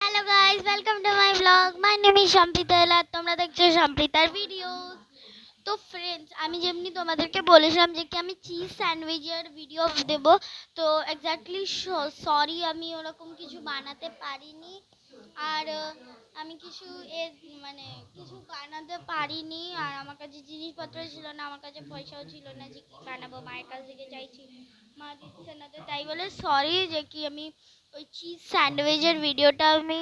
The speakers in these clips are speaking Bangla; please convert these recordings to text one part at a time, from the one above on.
Hello guys, welcome to my blog. My name is Samprita Ela. তোমরা দেখছো সম্প্রীতার ভিডিওস। তো ফ্রেন্ডস, আমি যেমনি তোমাদেরকে বলেছিলাম যে কি আমি চিজ স্যান্ডউইচের ভিডিও দেব। তো এক্স্যাক্টলি সরি, আমি ওরকম কিছু বানাতে পারিনি। আর আমি কিছু এর মানে কিছু বানাতে পারিনি। আর আমার কাছে জিনিসপত্র ছিল না, আমার কাছে পয়সাও ছিল না যে কি বানাবো। মায়ের কাছ থেকে চাইছি, মা দিচ্ছে না। তো তাই বলে সরি যে কি আমি ওই চিজ স্যান্ডউইচের ভিডিওটা আমি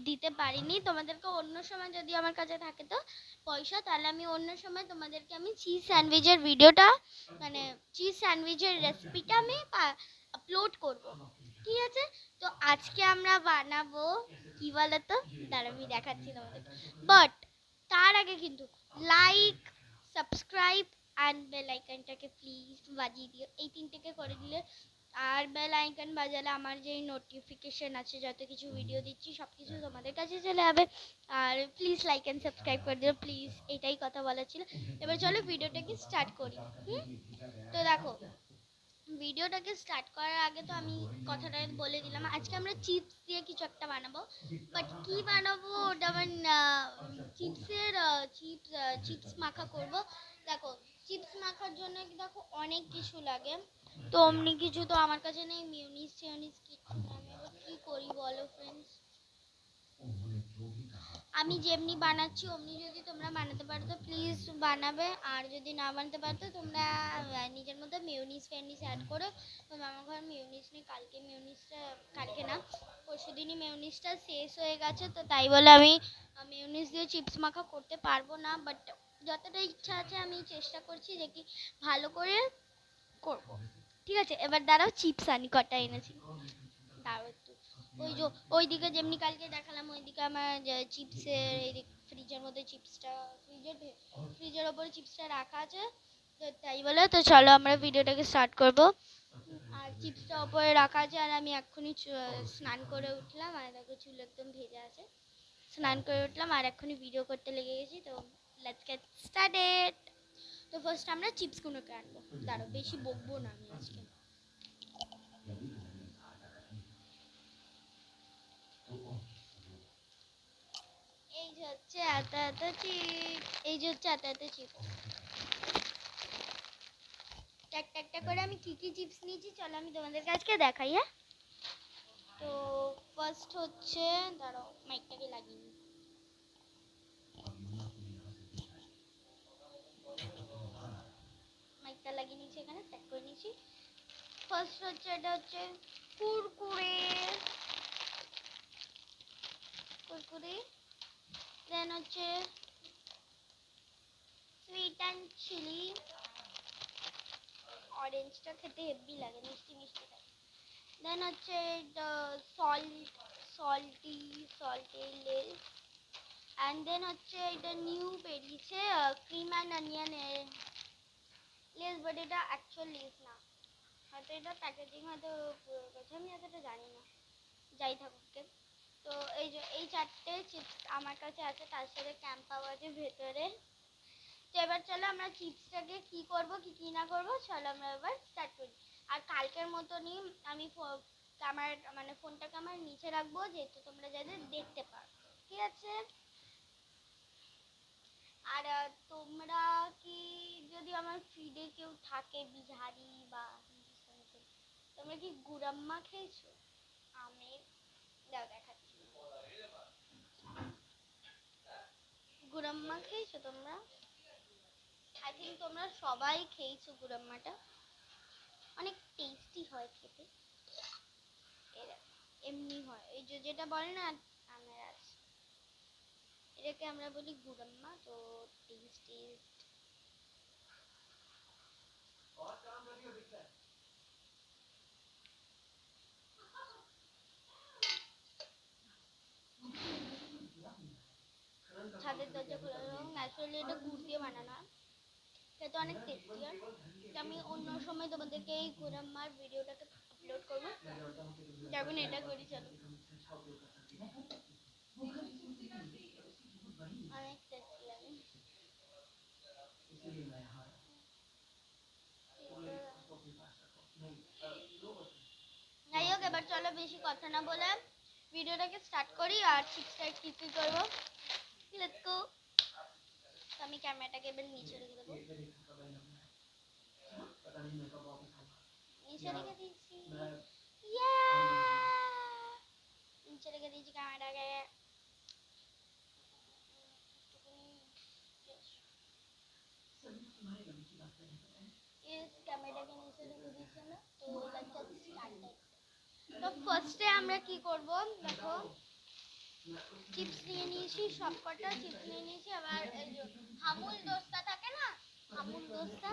দিতে পারিনি তোমাদেরকে। অন্য সময় যদি আমার কাছে থাকে তো পয়সা, তাহলে আমি অন্য সময় তোমাদেরকে আমি চিজ স্যান্ডউইচের ভিডিওটা মানে চিজ স্যান্ডউইচের রেসিপিটা আমি আপলোড করব, ঠিক আছে? তো আজকে আমরা বানাবো কি বলো তো, দাঁড়া আমি দেখাচ্ছি তোমাদের। বাট তার আগে কিন্তু লাইক, সাবস্ক্রাইব অ্যান্ড বেল আইকনটাকে প্লিজ বাজিয়ে দিও। এই তিনটেকে করে দিলে, আর বেল আইকন বাজালে আমার যেই নোটিফিকেশন আছে, যত কিছু ভিডিও দিচ্ছি সব কিছু তোমাদের কাছে চলে যাবে। আর প্লিজ লাইক অ্যান্ড সাবস্ক্রাইব করে দিও প্লিজ, এটাই কথা বলার ছিল। এবার চলো ভিডিওটাকে স্টার্ট করি। তো দেখো, ভিডিওটাকে স্টার্ট করার আগে তো আমি কথাটা বলে দিলাম, আজকে আমরা চিপস দিয়ে কিছু একটা বানাবো। বাট কি বানাবো ওটা আমার চিপসের চিপস চিপস মাখা করব। দেখো, চিপস মাখার জন্য দেখো অনেক কিছু লাগে। তো অমনি কিছু তো আমার কাছে নেই, মিউনিস টিউনিস কিছু না। আমি এবার কি করি বলো ফ্রেন্ডস? আমি যেমনি বানাচ্ছি অমনি যদি তোমরা বানাতে পারো তো প্লিজ বানাবে। আর যদি না বানাতে পারো তো তোমরা নিজের মধ্যে মিউনিস ফেনিস অ্যাড করো। তো আমার ঘরে মিউনিস নেই, কালকে মিউনিসটা, কালকে না পরশু দিনই মিউনিসটা শেষ হয়ে গেছে। তো তাই বলে আমি মিউনিস দিয়ে চিপস মাখা করতে পারবো না। বাট যতটা ইচ্ছা আছে আমি চেষ্টা করছি যে কি ভালো করে করব, ঠিক আছে? এবার দাঁড়াও, চিপস আনি, কটা এনেছি দাঁড়াও একটু। ওই যে ওইদিকে যেমনি কালকে দেখালাম, ওইদিকে আমার চিপসের এই ফ্রিজের মধ্যে চিপসটা, ফ্রিজের ওপরে চিপসটা রাখা আছে। তো তাই বলে তো চলো আমরা ভিডিওটাকে স্টার্ট করব। আর চিপসটা ওপরে রাখা আছে, আর আমি এক্ষুনি স্নান করে উঠলাম। আর দেখো চুল একদম ভেজা আছে। স্নান করে উঠলাম আর এক্ষুনি ভিডিও করতে লেগে গেছি। তো লেটস গেট স্টার্টেড। তো ফার্স্ট আমরা চিপসগুলোকে আনবো। দাঁড়াও, বেশি বকবো না আমি আজকে। এই যে হচ্ছে এত এত চিপস, এই যে হচ্ছে এত এত চিপস। একটা একটা করে আমি কি কি চিপস নিয়েছি চলো আমি তোমাদেরকে আজকে দেখাই, হ্যাঁ? তো ফার্স্ট হচ্ছে, দাঁড়াও মাইকটাকে লাগিয়ে নিই। মাইকটা লাগিয়ে নিয়েছি, এখানে সেট করে নিয়েছি। ফার্স্ট হচ্ছে, এটা হচ্ছে কুরকুরে, কুরকুরে। দেন হচ্ছে সুইট অ্যান্ড চিলি, অরেঞ্জটা খেতে হেভি লাগে, মিষ্টি মিষ্টি লাগে। দেন হচ্ছে salty salty Lay's. And then হচ্ছে এটা নিউ বেরিয়েছে, cream and onion Lay's. But এটা অ্যাকচুয়াল লেস না, হয়তো এটা প্যাকেজিং হয়তো গেছে, আমি এতটা জানি না, যাই থাকুক। তো এই যে এই চারটে চিপস আমার কাছে আছে, তার সাথে ক্যাম্পাও আছে ভেতরে। তো এবার চলো আমরা চিপসটাকে কি করব কি কি না করব চলো আমরা এবার স্টার্ট করি। আর কালকের মতনই আমি আমার মানে ফোনটাকে আমার নিচে রাখবো, যেহেতু তোমরা যাতে দেখতে পারো, ঠিক আছে? আর তোমরা কি, যদি আমার ফিডে কেউ থাকে বিহারি বা হিন্দুস্তানি, তোমরা কি গুড়াম্মা খেয়েছো? আমের, দাও দেখাচ্ছি। গুড়াম্মা খেয়েছো তোমরা? আই থিঙ্ক তোমরা সবাই খেয়েছো গুড়াম্মাটা, অনেক টেস্টি হয় খেতে। এমনি হয়, এই যে যেটা বলে না আমের আছে, এটাকে আমরা বলি গুড়াম্মা। তো টেস্ট টেস্ট ছাদের দরজা খোলা, ন্যাচারালি এটা গুড় দিয়ে বানানো হয়, খেতে অনেক টেস্টি হয়। তো আমি অন্য সময় তোমাদেরকে এই গুড়াম্মার ভিডিওটাকে আপলোড করবো, যেমন এটা করি চলো। অনেক টেস্টি লাগে। যাই হোক, এবার চলো বেশি কথা না বলে ভিডিওটাকে স্টার্ট করি আর ঠিকঠাক কি কি করবো। Let's go. আমি ক্যামেরাটাকে এবার নিচে রেখে দেবো। নিচে রেখে দিয়েছি। নিচে রেখে দিয়েছি ক্যামেরাটাকে। ক্যামেরাটাকে নিচে রেখে দিয়েছি না, তো স্টার্ট। তো ফার্স্টে আমরা কি করব দেখো, চিপস নিয়ে নিয়েছি, সবকটা চিপস নিয়ে নিয়েছি। আবার এই যে আমুল দোস্তা থাকে না, আমুল দোস্তা,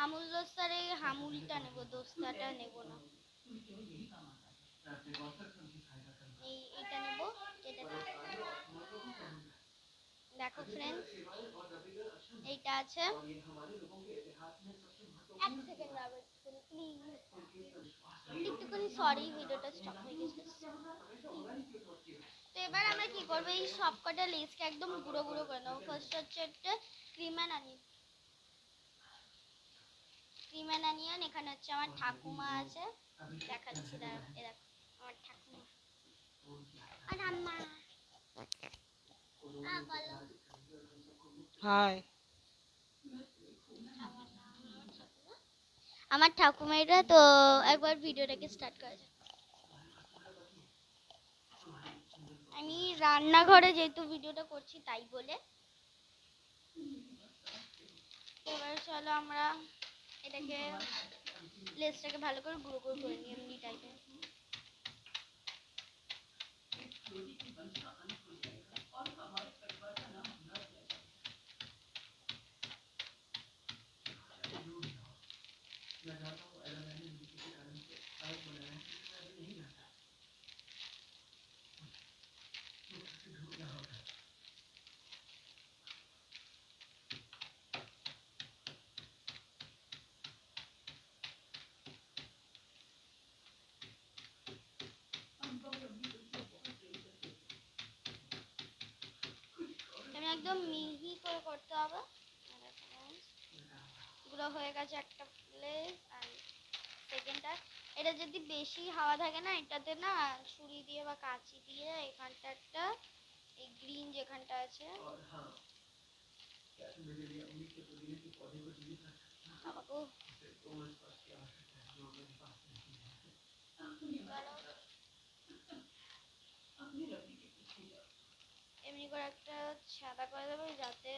আমুল দোস্তার এই আমুলটা নেব, দোস্তাটা নেব না। এইটা নেব, এটা দেখো ফ্রেন্ডস, এইটা আছে। এক সেকেন্ড রাবেট প্লিজ, একটুখানি সরি, ভিডিওটা স্টপ হয়ে গেছে। তো এবার আমরা কি করবো, এই সবকটা লেসকে একদম গুঁড়ো গুঁড়ো করে নেবো। ফার্স্ট হচ্ছে একটা cream and onion. Cream and onion, এখানে হচ্ছে আমার ঠাকুমা আছে, দেখাচ্ছি দাঁড়াও, এ দেখো আমার ঠাকুমা আর আম্মা। বলো হাই। আমার ঠাকুমাইরা। তো একবার ভিডিওটাকে স্টার্ট করা যাক। আমি রান্নাঘরে যেহেতু ভিডিওটা করছি তাই বলে, এবার চলো আমরা এটাকে লেসটাকে ভালো করে গুঁড়ো গুঁড়ো করে নিই এমনি টাইপের। একদম মিহি করে করতে হবে। এগুলো হয়ে গেছে একটা প্লেস। আর সেকেন্ডটা, এটা যদি বেশি হাওয়া থাকে না, এটাতে না ছুরি দিয়ে বা কাঁচি দিয়ে এখানটা একটা, এই গ্রিন যেখানটা আছে, এমনি করে একটা ছাদা করে দেবে যাতে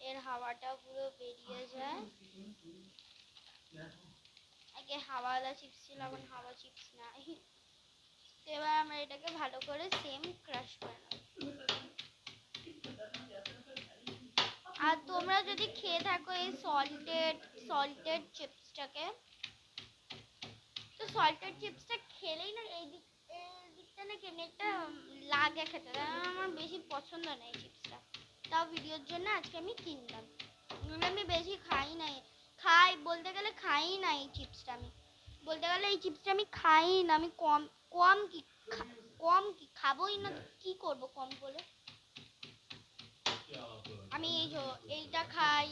এর হাওয়াটা পুরো বেরিয়ে যায়। আগে হাওয়াওয়ালা চিপস ছিল, এখন হাওয়া চিপস নাই। তো এবার আমরা এটাকে ভালো করে সেম ক্রাশ করে নেব। আর তোমরা যদি খেয়ে থাকো এই সল্টেড চিপসটাকে, তো সল্টেড চিপসটা খেলেই না এই দিকটা না কেমনি একটা লাগে খেতে, আমার বেশি পছন্দ নেই চিপসটা। তাও ভিডিওর জন্য আজকে আমি কিনলাম। আমি বেশি খাই নাই, বলতে গেলে খাই না এই চিপসটা। আমি বলতে গেলে এই চিপসটা আমি খাই না। আমি কম কম কি কম কি খাবোই না, কি করব কম বলে। আমি এইটা খাই,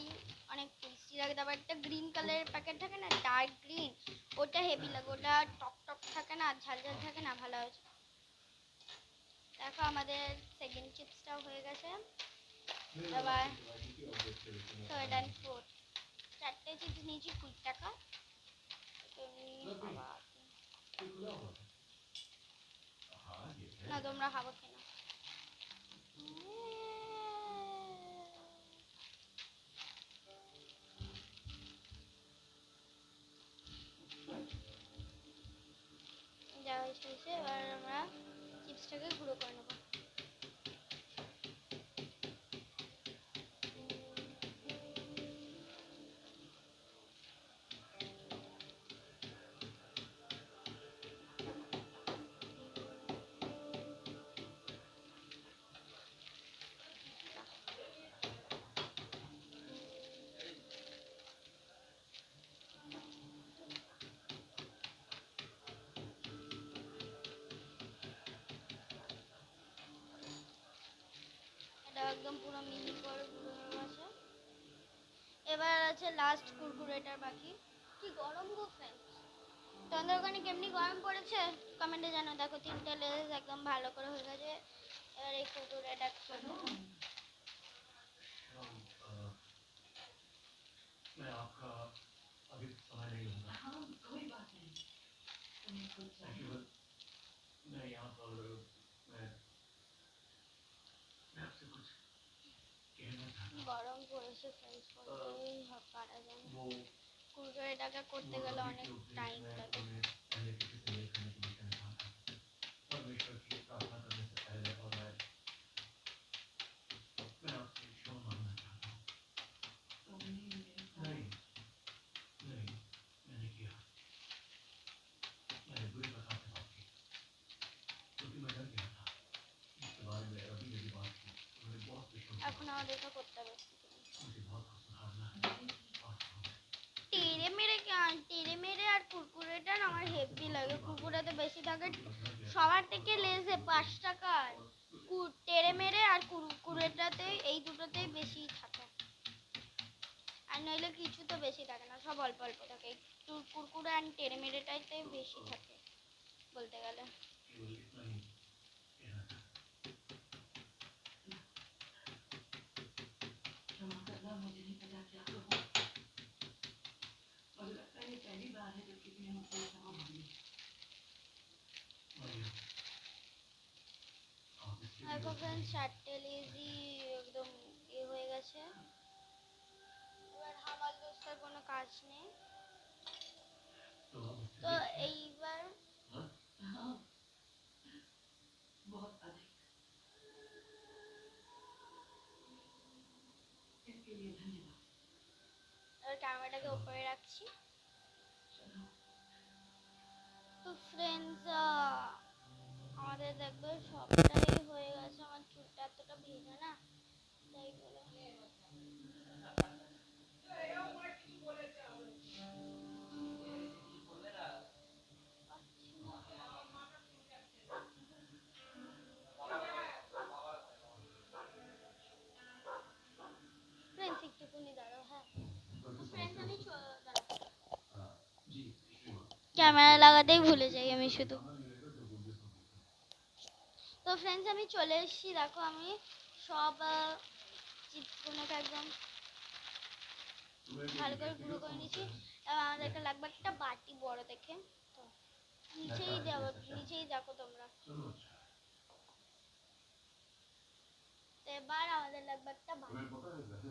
অনেক টেস্টি লাগে। তারপর একটা গ্রিন কালারের প্যাকেট থাকে না, ডার্ক গ্রিন, ওটা হেভি লাগে। ওটা টক টক থাকে না, ঝাল ঝাল থাকে না, ভালো হয়েছে। দেখো আমাদের সেকেন্ড চিপসটাও হয়ে গেছে। এবার থার্ড অ্যান্ড ফোর্থ, চারটে চিপস নিয়েছি 20 টাকা। না তোমরা খাবো খেয়ে নাও। যা হয়েছে, এবার আমরা চিপসটাকে গুঁড়ো করে নেবো। একদম পুরো মিহি করে গুঁড়ো হয়ে গেছে। এবার আছে লাস্ট কুরকুরেটার বাকি। কি গরম গো ফ্রেন্ডস, তোমাদের ওখানে কেমনি গরম পড়েছে কমেন্টে জানাও। দেখো 3টে লেস একদম ভালো করে হয়ে গেছে। এবার এই কুকুরটা मैं आपका अभी समय नहीं लूंगा। हाँ, कोई बात नहीं। मैं यहाँ पर मैं मैं आपसे कुछ कहना चाहता हूँ। গরম পড়েছে ফ্রেন্ডস, বলতেই পারা যায় না। वो কুকুরটাকে করতে গেলে অনেক টাইম লাগে। पहले किसी से मेल करने के लिए कहना चाहता हूँ। परमेश्वर की प्रार्थना करने से पहले और मैं आपसे क्षमा मांगना चाहता हूँ। नहीं नहीं, मैंने किया। मैंने बुरी प्रकार से बात की क्योंकि मैं डर गया था। इसके बारे में अभी मेरी बात की तो मेरे बहुत विश्वास এখন আমাদেরকে করতে হবে। मुझे बहुत कुछ सुधारना है। টেড়ে মেরে আর কুরকুরেটা না আমার হেভি লাগে। কুরকুরেতে বেশি থাকে, সবার থেকে লেসে 5 টাকার। টেড়ে মেরে আর কুরকুরেটাতে এই দুটোতেই বেশি থাকে, আর নইলে কিছু তো বেশি থাকে না, সব অল্প অল্প থাকে। একটু কুরকুরে আর টেড়ে মেরেটাইতে বেশি থাকে বলতে গেলে। केवल इतना ही कहना था। क्षमा करना, मुझे नहीं पता क्या कहूँ। मुझे लगता है ये पहली बार है जब किसी ने मुझसे क्षमा मांगी। मरियम, आप इसके দেখো लिए ফ্রেন্ডস 4টে লেজই একদম হয়ে গেছে। এবার হামাল দোস্তার কোনো কাজ নেই, तो आप इसके তো लिए এইবার हाँ? हाँ, बहुत अधिक। इसके लिए धन्यवाद। এবার ক্যামেরাটাকে উপরে রাখছি। चलो, তো ফ্রেন্ডস আমাদের দেখবে সবটাই হয়ে গেছে। আমার চুলটা এতটা ভেজা না, তাই বলে ফ্রেন্ডস একটুখানি দাঁড়াও। হ্যাঁ ফ্রেন্ডস আমি जी श्रीमान ক্যামেরা লাগাতেই ভুলে যাই আমি শুধু। তো ফ্রেন্ডস আমি চলে এসেছি। দেখো আমি সব চিপসগুলোকে একদম ভালো করে গুঁড়ো করে নিয়েছি। এবার আমাদেরকে লাগবে একটা বাটি বড় দেখে। তো নিচেই দেখো তোমরা। चलो अच्छा है। তো এবার আমাদের লাগবে একটা বাটি, तुम्हें पता है रहस्य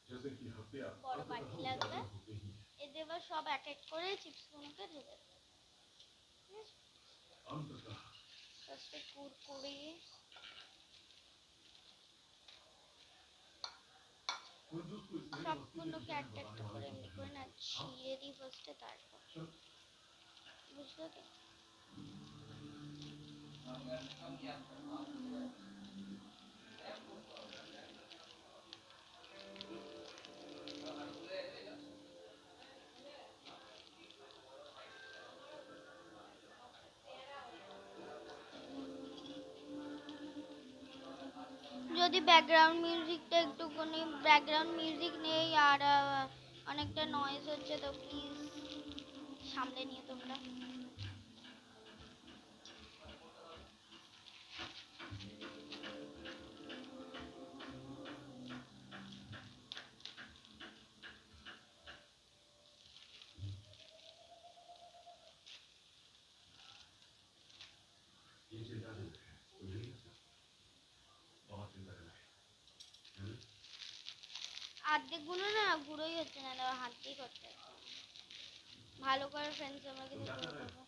जैसे कि हत्या বড় বাটি লাগবে। होते ही है। এতে এবার সব এক এক করে চিপসগুলোকে ঢেলে দেবো। ঠিক আছে, अंततः ফার্স্টে কুরকুরে कुंदूज को इसलिए সবগুলোকে একটা একটা করে এমনি করে না ছিঁড়ে দিই ফার্স্টে, তারপর বুঝলে তো। যদি ব্যাকগ্রাউন্ড মিউজিকটা একটুখানি ব্যাকগ্রাউন্ড মিউজিক নেই আর অনেকটা নয়েজ হচ্ছে, তো প্লিজ সামলে নিয়ে তোমরা। ये चिंता नहीं है तो यही है बहुत चिंता करना है অর্ধেকগুলো না গুঁড়োই হচ্ছে না, দাও হাত দিয়ে করতে হচ্ছে ভালো করে। ফ্রেন্ডস আমরা কিন্তু গুঁড়ো করবো,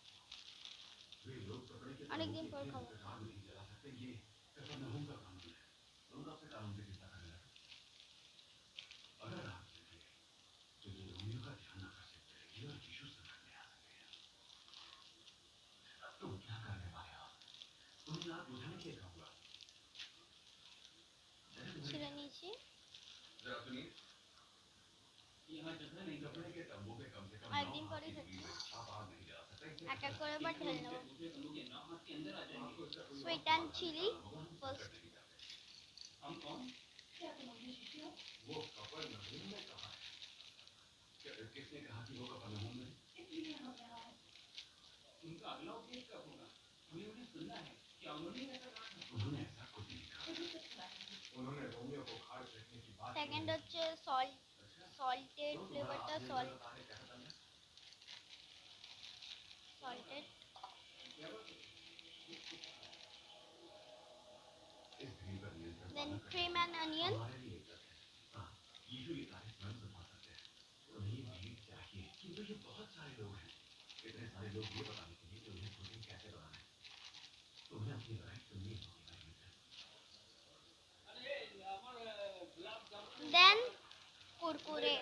वे लोग कपड़े के অনেকদিন পর খাবো। काम नहीं चला सकते। ये कफरनहूम का कानून है। लोग आपसे कानून की चिंता करने लगे। अगर आप जो रोमियो का ध्यान न कर सकते और यीशु से लड़ने आ सकते हैं तुम क्या करने वाले हो? तुमने आप बुझाने के कहूँगा ছিঁড়ে নিয়েছি। जरा सुनिए यहाँ जगह नहीं कपड़े के तंबू पे कम से कम একদিন পরেই খাচ্ছি। आप आग नहीं जला सकते এক এক করে এবার ঢেলে নেবো। Sweet and chilli first. हम कौन क्या तुम्हारे शिष्य हो? वो कफरनहूम ने कहा है किसने कहा कि वो कफरनहूम में उनका अगला उपदेश कब होगा? हमें उन्हें सुनना है। क्या उन्होंने ऐसा कहा था? उन्होंने ऐसा कुछ नहीं कहा। उन्होंने रोमियो को खाट फेंकने की बात সেকেন্ড कही। হচ্ছে সল্টেড तो तुम्हारा ফ্লেভারটা आखिरी সল্ট बताने कैसा था? সল্টেড क्या बात है? इस भीड़ पर नियंत्रण দেন पाना ক্রিম অ্যান্ড অনিয়ন हमारे लिए एक तक है। हाँ, यीशु ये कार्य स्वयं संभाल सकते हैं। उन्हें ये भीड़ चाहिए क्योंकि ये बहुत सारे लोग हैं। इतने सारे लोग ये बताने के लिए कि उन्हें प्रोटीन कैसे बनाना है। तुम्हें अपनी लड़ाई चुननी होगी भाई मित्र। দেন কুরকুরে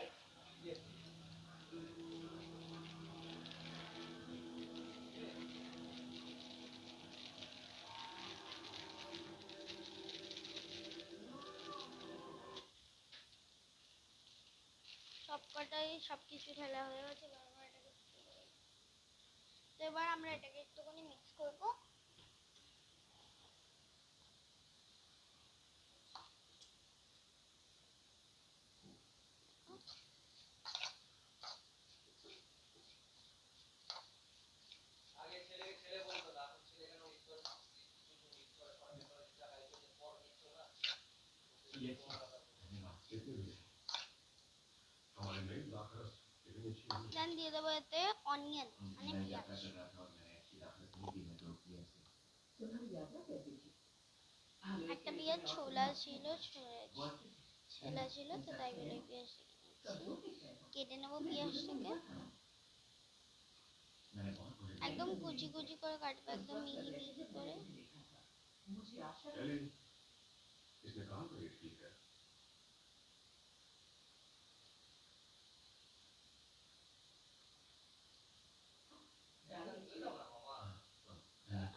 সবকটাই সবকিছু ঢালা হয়ে গেছে। এবার আমরা এটাকে একটুখানি মিক্স করব। हमारे नए दाखरस कितनी अच्छी हुई। দেন দিয়ে দেবো এতে অনিয়ন মানে मैं পেঁয়াজ। यात्रा कर रहा था और मैंने अच्छी दाखरस नहीं दी मैं तो किया से। तुम्हारी यात्रा कैसी थी? একটা পেঁয়াজ ছোলা ছিল ছোলা ছিল তো তাই বলে পেঁয়াজটা কেটে নেবো পেঁয়াজটাকে। मैंने बहुत बुरे একদম কুচি কুচি করে কাটবো, একদম মিহি মিহি করে। मुझे आशा चलिए, इसने काम तो ये ठीक है।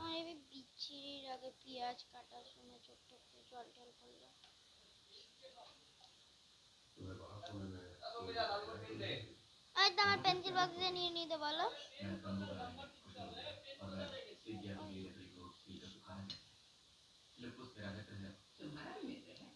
আর এই বিচ্ছিরির আগে পেঁয়াজ কাটার সময় ছোট্ট একটু জল টল পড়লো। तुम्हें बाहर सोने में আর তো আমার পেন্সিল বক্স দিয়ে নিয়ে নিতে বলো। मैं तंबू बनाने में खुश हो गया और मैं सीख गया कि ये लकड़ी को सील कर सुखाना कैसे है। लिपुस मेरा मित्र है। तुम्हारा मित्र है।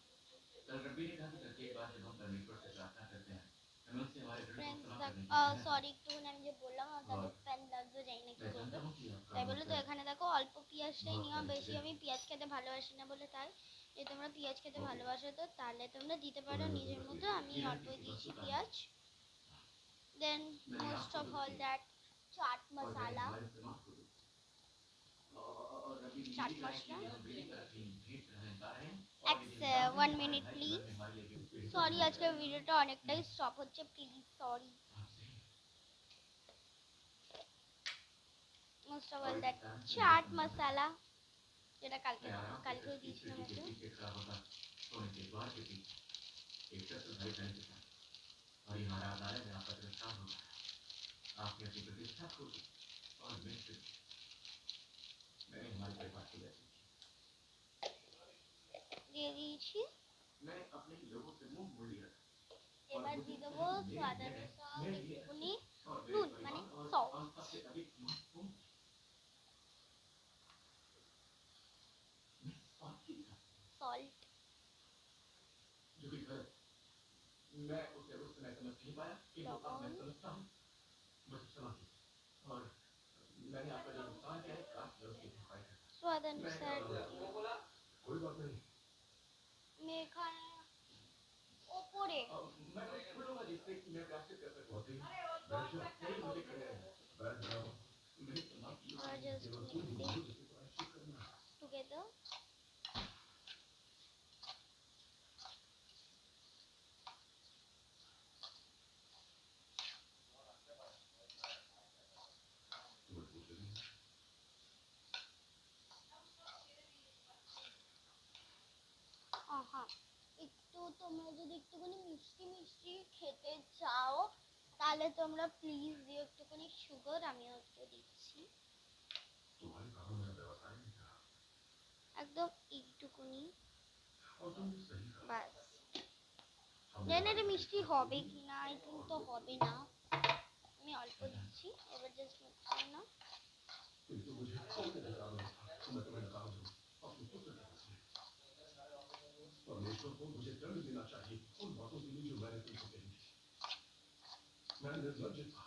कल रब्बी ने कहा कि प्रत्येक बार जब हम परमेश्वर से प्रार्थना करते हैं हमें उससे हमारे ऋण को फ्रेंड्स क्षमा करने की সরি একটুখানি আমি যে বললাম আমার তাদের প্যান লাগবে যাই না কি मैं করবে। जानता हूँ कि आपका তাই বলে তো मतलब এখানে দেখো অল্প পেঁয়াজটাই নিও, বেশি আমি পেঁয়াজ খেতে ভালোবাসি না বলে তাই। যদি তোমরা পেঁয়াজ খেতে ভালোবাসো তো তাহলে তোমরা দিতে পারো নিজের মতো। আমি অল্প দিয়েছি পেঁয়াজ। Then most of all that chaat masala. हमारे से माफ करो। और रब्बी ने चाट ये कहा मसाला। कि हम बेटी का भेंट गा रहे हैं। One minute please. সরি আজকের ভিডিওটা অনেকটাই স্টপ হচ্ছে, please sorry. Most of all that chaat masala যেটা কালকেও দিয়েছিলাম একটু। एक शस्त्रधारी सैनिक था और ये हमारा अदालत में आपका तिरस्कार होगा। आपने अपनी प्रतिष्ठा खो दी और मृत्यु मैंने हमारे परिवार को बैठी দিয়ে দিয়েছি। मैंने अपने ही लोगों से मुंह मोड़ लिया এবার দিয়ে দেবো স্বাদ অনুসার একটুখানি और নুন মানে সল্ট। सबसे अधिक महत्वपूर्ण सॉल्ट जो कि गलत मैं उसे उस समय समझ नहीं पाया कि अब मैं समझता हूँ। मुझे क्षमा कीजिए और मैंने आपका जो नुकसान किया है काश मैं उसकी भरपाई करता। स्वाद अनुसार कोई बात नहीं। मेखाना ওপরে मैं कुछ बोलूँगा जिससे कि मैं प्राश्चित कर सकूँ। दर्शक नहीं मुझे खड़े हैं। बैठ जाओ। मेरी समाप्ति और just mix it प्राश्चित करना। together। হ্যাঁ একটু তোমরা যদি একটুখানি মিষ্টি মিষ্টি খেতে চাও তাহলে তোমরা প্লিজ দিও একটুখানি সুগার, আমিও একটু দিচ্ছি। तुम्हारे कारण मेरा व्यवसाय नहीं था একদম একটুখানি और तुम सही कहा। বাস। জানি না এটা মিষ্টি হবে কি না, আই থিঙ্ক তো হবে না। আমি অল্প দিচ্ছি, এবার জাস্ট মিক্স করে নাও। किंतु मुझे खोलने का कारण था तो मैं तुम्हें लगा दूं अपने पुत्र के रूप में। परमेश्वर को मुझे दंड देना चाहिए उन बातों के लिए जो मैंने तुमको कही थी। मैं निर्लज्ज था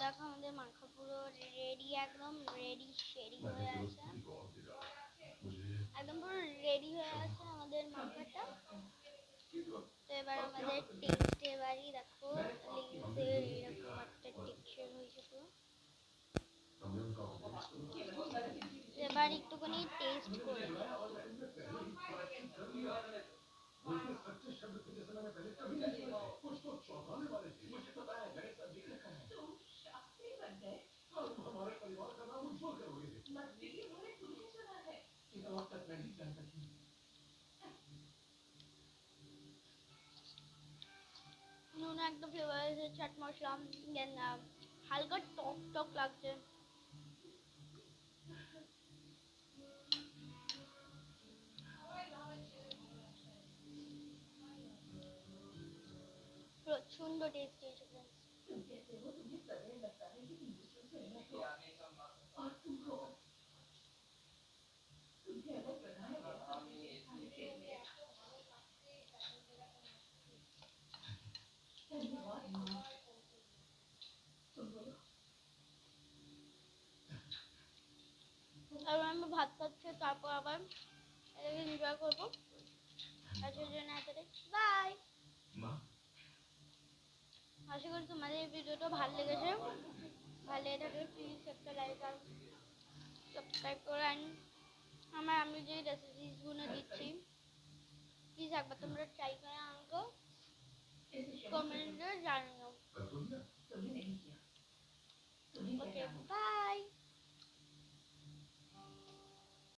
দেখো আমাদের মাখা পুরো রেডি, একদম রেডি শেডি হয়ে আছে, একদম পুরো রেডি হয়ে আছে আমাদের মাখাটা। তো এবার আমাদের টেস্টে বাড়ি দেখো লেসের এরকম একটা টেক্সচার হয়েছে পুরো। এবার একটুখানি টেস্ট করে নিই। मुझे सच्चे शब्द के जैसे मैंने पहले कभी नहीं सुना है। कुछ तो चौंकाने वाले थे। मुझे पता है मैंने सब देख रखा है। तुम शास्त्री बन गए। तुम हमारे परिवार का नाम उज्जवल करोगे। मंत्री उन्होंने तुम्हें चुना है। ये तो अब तक मैं नहीं जानता थी। নুন একদম ফ্লেভার আছে, চাট মশলা দেন হালকা টক টক লাগছে। প্রচন্ড টেস্টি হয়েছে friends। तुम कहते हो तुम्हें सदैव लगता है कि तुम दूसरों से अलग हो और तुमको तुम्हें अलग बनाया गया धन्यवाद माँ। तुम बोलो। এবার আমি ভাত খাচ্ছি, তারপর আবার এনজয় করবো। আজকের জন্য এতটাই, বাই। माँ আশা করি তোমাদের এই ভিডিওটা ভালো লেগেছে। ভালো লেগে থাকলে প্লিজ একটা লাইক আর সাবস্ক্রাইব করে আমি যে রেসিপিসগুলো দিচ্ছি প্লিজ একবার তোমরা ট্রাই করে আমাকে কমেন্টে জানিও।